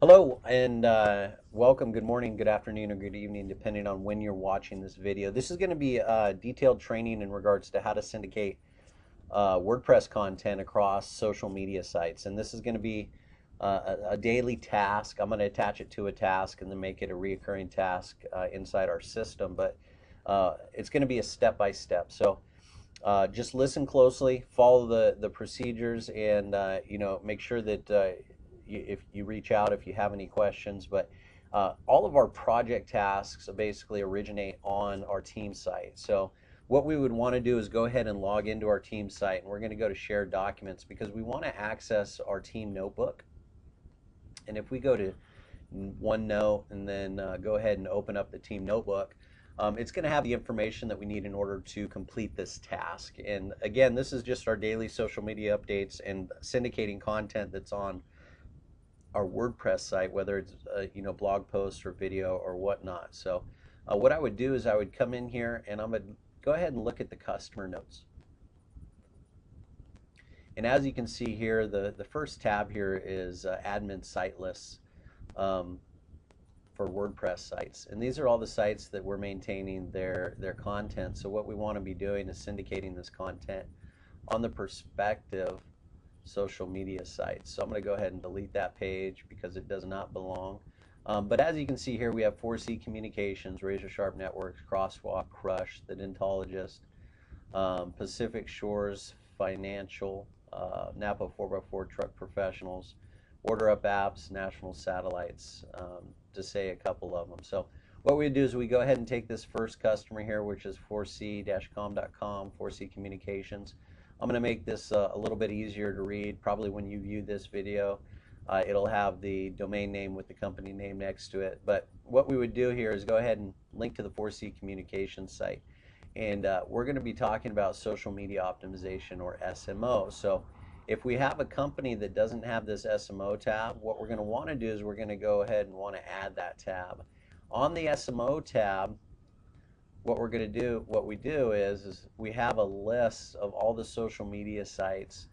Hello and welcome. Good morning, good afternoon, or good evening, depending on when you're watching this video. This is going to be detailed training in regards to how to syndicate WordPress content across social media sites. And this is going to be a daily task. I'm going to attach it to a task and then make it a reoccurring task inside our system. But it's going to be a step-by-step. So just listen closely, follow the procedures, and make sure that if you reach out if you have any questions. But all of our project tasks basically originate on our team site. So what we would want to do is go ahead and log into our team site, and we're going to go to shared documents because we want to access our team notebook. And if we go to OneNote and then go ahead and open up the team notebook, it's going to have the information that we need in order to complete this task. And again, this is just our daily social media updates and syndicating content that's on our WordPress site, whether it's blog posts or video or whatnot. So what I would do is I would come in here and I'm going to go ahead and look at the customer notes. And as you can see here, the first tab here is admin site lists for WordPress sites. And these are all the sites that we're maintaining their content. So what we want to be doing is syndicating this content on the perspective social media sites. So I'm going to go ahead and delete that page because it does not belong. But as you can see here, we have 4C Communications, RazoRSharp Networks, Crosswalk, Crush, The Dentologist, Pacific Shores Financial, Napa 4x4 Truck Professionals, Order Up Apps, National Satellites, to say a couple of them. So what we do is we go ahead and take this first customer here, which is 4c-com.com, 4C Communications. I'm going to make this a little bit easier to read. Probably when you view this video, it'll have the domain name with the company name next to it. But what we would do here is go ahead and link to the 4C Communications site. And we're going to be talking about social media optimization, or SMO. So if we have a company that doesn't have this SMO tab, what we're going to want to do is we're going to go ahead and want to add that tab. On the SMO tab, what we do is we have a list of all the social media sites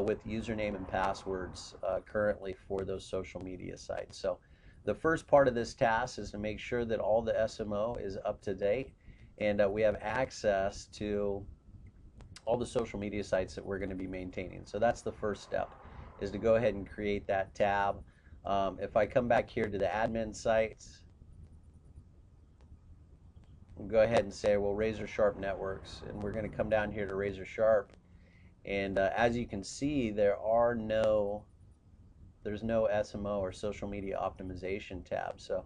with username and passwords currently for those social media sites. So the first part of this task is to make sure that all the SMO is up to date and we have access to all the social media sites that we're going to be maintaining. So that's the first step, is to go ahead and create that tab. If I come back here to the admin sites, we'll go ahead and say, well, RazoRSharp Networks, and we're going to come down here to RazoRSharp, and as you can see, there's no SMO or social media optimization tab. So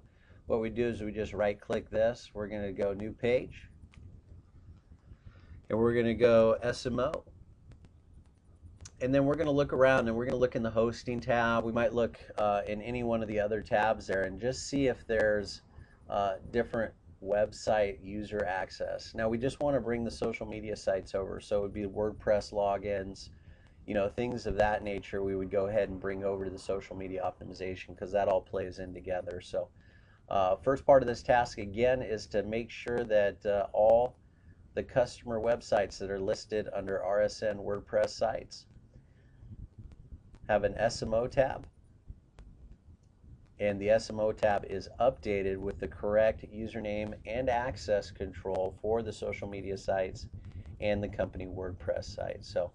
what we do is we just right-click this. We're going to go New Page, and we're going to go SMO, and then we're going to look around and we're going to look in the hosting tab. We might look in any one of the other tabs there and just see if there's different website user access. Now we just want to bring the social media sites over, so it would be WordPress logins, things of that nature. We would go ahead and bring over to the social media optimization because that all plays in together. So first part of this task again is to make sure that all the customer websites that are listed under RSN WordPress sites have an SMO tab, and the SMO tab is updated with the correct username and access control for the social media sites and the company WordPress site. So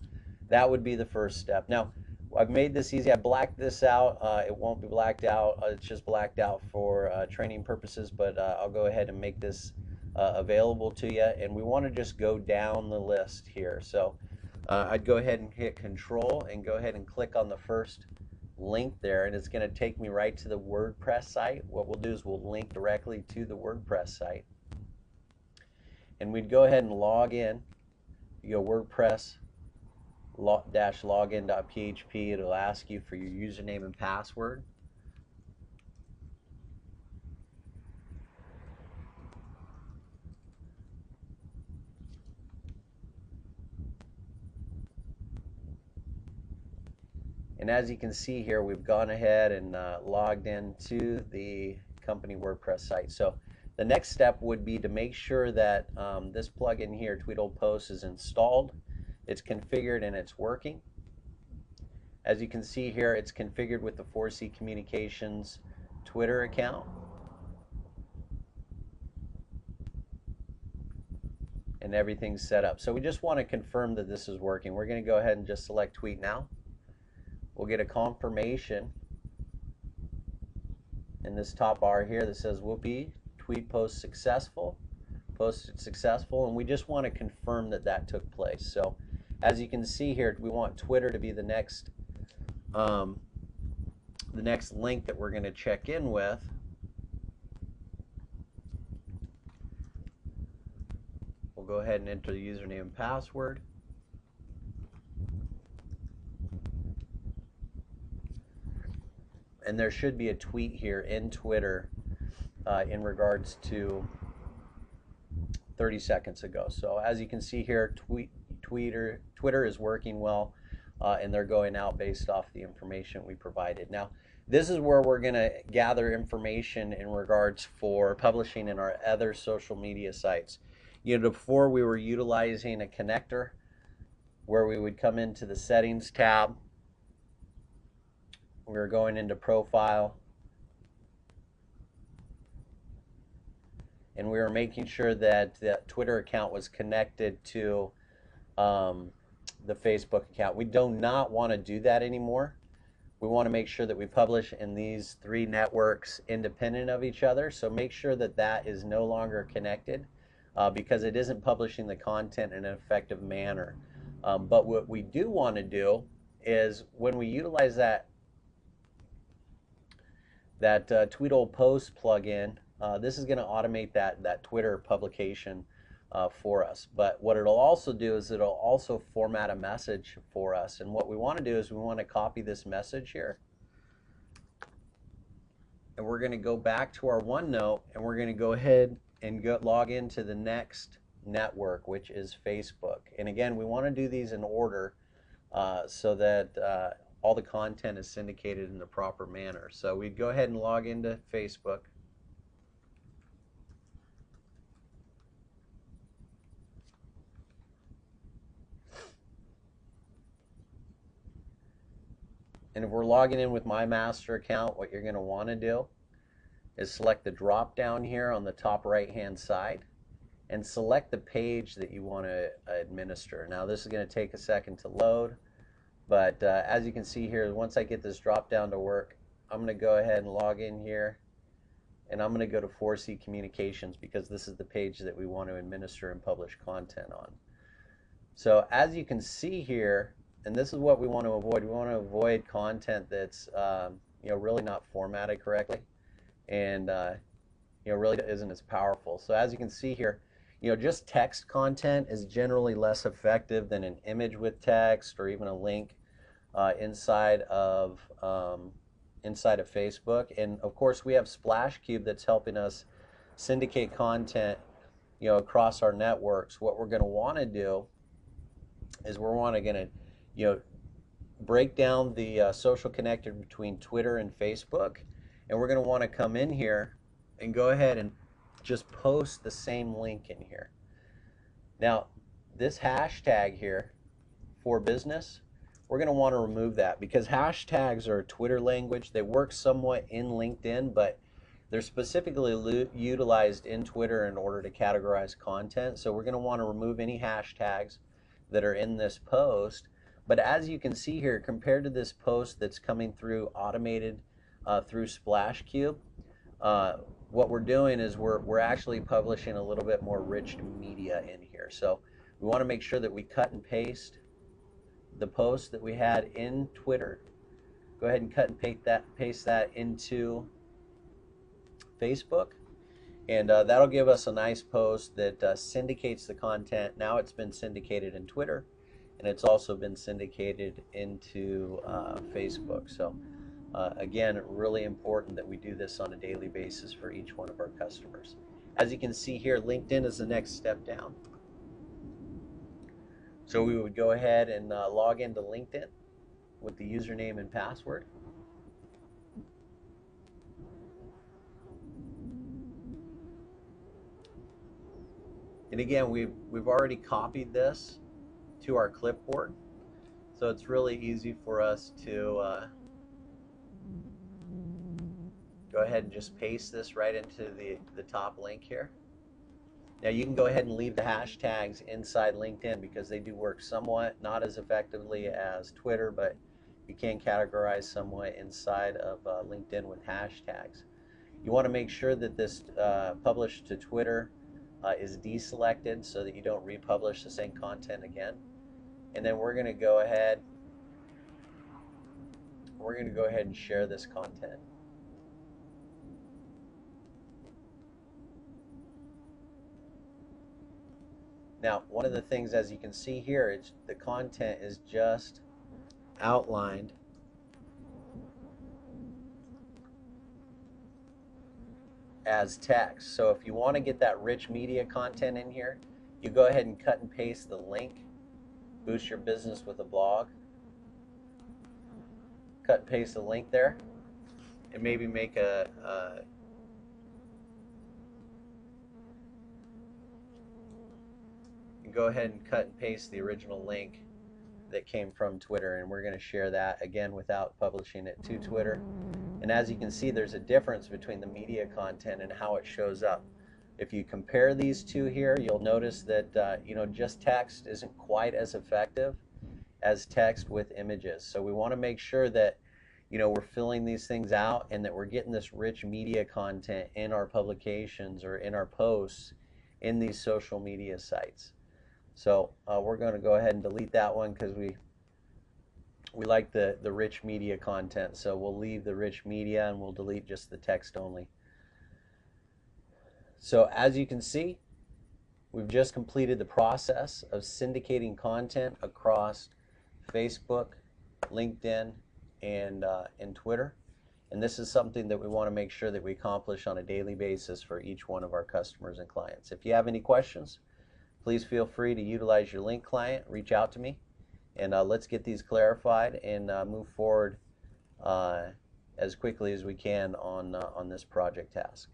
that would be the first step. Now, I've made this easy. I blacked this out. It won't be blacked out. It's just blacked out for training purposes, but I'll go ahead and make this available to you. And we want to just go down the list here. So I'd go ahead and hit Control and go ahead and click on the first link there, and it's going to take me right to the WordPress site. What we'll do is we'll link directly to the WordPress site, and we'd go ahead and log in. You go WordPress -login.php. It'll ask you for your username and password. And as you can see here, we've gone ahead and logged into the company WordPress site. So the next step would be to make sure that this plugin here, Tweedlepost, is installed, it's configured, and it's working. As you can see here, it's configured with the 4C Communications Twitter account. And everything's set up. So we just want to confirm that this is working. We're going to go ahead and just select tweet now. We'll get a confirmation in this top bar here that says whoopee, tweet post successful, posted successful, and we just want to confirm that that took place. So as you can see here, we want Twitter to be the next link that we're going to check in with. We'll go ahead and enter the username and password. And there should be a tweet here in Twitter in regards to 30 seconds ago. So as you can see here, Twitter is working well, and they're going out based off the information we provided. Now, this is where we're going to gather information in regards for publishing in our other social media sites. You know, before we were utilizing a connector where we would come into the settings tab. We were going into profile, and we were making sure that the Twitter account was connected to the Facebook account. We do not want to do that anymore. We want to make sure that we publish in these three networks independent of each other. So make sure that that is no longer connected because it isn't publishing the content in an effective manner. But what we do want to do is when we utilize that Tweetable Post plugin, this is going to automate that Twitter publication for us. But what it'll also do is it'll also format a message for us. And what we want to do is we want to copy this message here. And we're going to go back to our OneNote, and we're going to go ahead and log into the next network, which is Facebook. And again, we want to do these in order so that all the content is syndicated in the proper manner. So we'd go ahead and log into Facebook. And if we're logging in with my master account, what you're going to want to do is select the drop down here on the top right hand side and select the page that you want to administer. Now this is going to take a second to load. But as you can see here, once I get this drop down to work, I'm going to go ahead and log in here, and I'm going to go to 4C Communications because this is the page that we want to administer and publish content on. So as you can see here, and this is what we want to avoid. We want to avoid content that's really not formatted correctly, and really isn't as powerful. So as you can see here, just text content is generally less effective than an image with text or even a link inside of Facebook. And of course, we have SplashCube that's helping us syndicate content, across our networks. What we're going to want to do is we're going to, break down the social connector between Twitter and Facebook, and we're going to want to come in here and go ahead and just post the same link in here. Now, this hashtag here for business, we're going to want to remove that because hashtags are Twitter language. They work somewhat in LinkedIn, but they're specifically utilized in Twitter in order to categorize content. So we're going to want to remove any hashtags that are in this post. But as you can see here, compared to this post that's coming through automated through SplashCube, what we're doing is we're actually publishing a little bit more rich media in here. So we want to make sure that we cut and paste the post that we had in Twitter. Go ahead and cut and paste that into Facebook, and that'll give us a nice post that syndicates the content. Now it's been syndicated in Twitter, and it's also been syndicated into Facebook. So again, really important that we do this on a daily basis for each one of our customers. As you can see here, LinkedIn is the next step down. So we would go ahead and log into LinkedIn with the username and password. And again, we've already copied this to our clipboard, so it's really easy for us to go go ahead and just paste this right into the top link here. Now you can go ahead and leave the hashtags inside LinkedIn because they do work somewhat, not as effectively as Twitter, but you can categorize somewhat inside of LinkedIn with hashtags. You want to make sure that this publish to Twitter is deselected so that you don't republish the same content again. And then we're going to go ahead and share this content. Now, one of the things, as you can see here, the content is just outlined as text. So if you want to get that rich media content in here, you go ahead and cut and paste the link, boost your business with a blog, cut and paste the link there, and maybe make go ahead and cut and paste the original link that came from Twitter, and we're going to share that again without publishing it to Twitter. And as you can see, there's a difference between the media content and how it shows up. If you compare these two here, you'll notice that just text isn't quite as effective as text with images. So we want to make sure that we're filling these things out and that we're getting this rich media content in our publications or in our posts in these social media sites. So we're going to go ahead and delete that one because we like the rich media content. So we'll leave the rich media and we'll delete just the text only. So as you can see, we've just completed the process of syndicating content across Facebook, LinkedIn, and Twitter. And this is something that we want to make sure that we accomplish on a daily basis for each one of our customers and clients. If you have any questions, please feel free to utilize your link client, reach out to me, and let's get these clarified and move forward as quickly as we can on this project task.